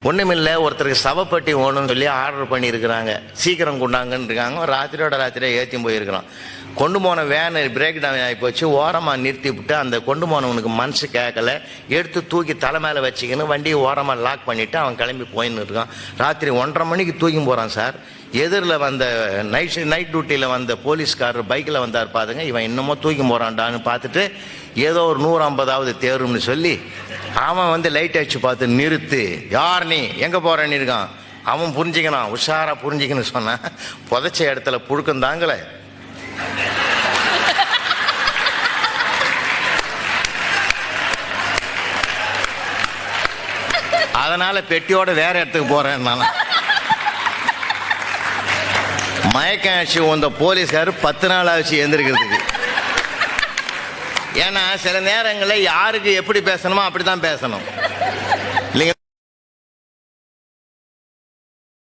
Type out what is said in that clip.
ஒன்றுமில்லை, ஒருத்தருக்கு சவப்பட்டி ஓணும்னு சொல்லி ஆர்டர் பண்ணியிருக்கிறாங்க. சீக்கிரம் கொண்டாங்கன்னு இருக்காங்க. ராத்திரியோட ராத்திரியாக ஏற்றி போயிருக்கிறான். கொண்டு போன வேனு பிரேக் டவுன் ஆகி போச்சு. ஓரமாக நிறுத்தி விட்டு அந்த கொண்டு போனவனுக்கு மனசு கேட்கல, எடுத்து தூக்கி தலை மேலே வச்சுக்கின்னு வண்டியை ஓரமாக லாக் பண்ணிவிட்டு அவன் கிளம்பி போயின்னு இருக்கான். ராத்திரி 1:30 மணிக்கு தூக்கி போகிறான் சார். எதிரில் வந்த நைட் டியூட்டியில் வந்த போலீஸ்காரர் பைக்கில் வந்தார் பாருங்க. இவன் இன்னமும் தூக்கி போகிறான்டான்னு பார்த்துட்டு ஏதோ ஒரு 150வது தேரும்னு சொல்லி அவன் லைட் அடிச்சு பார்த்து நிறுத்து, யார் நீ, எங்கே போகிறேன்னு இருக்கான். அவன் புரிஞ்சிக்கணும், உஷாராக புரிஞ்சிக்கணும் சொன்னான். புதைச்ச இடத்துல புழுக்கம் தாங்களே. அதனால பெட்டியோட வேற இடத்துக்கு போறேன் நான். மயக்கம் ஆச்சு வந்த போலீஸ்கார் 10 நாள் ஆச்சு எந்திரிக்கிறதுக்கு. ஏன்னா சில நேரங்களில் யாருக்கு எப்படி பேசணுமோ அப்படித்தான் பேசணும்.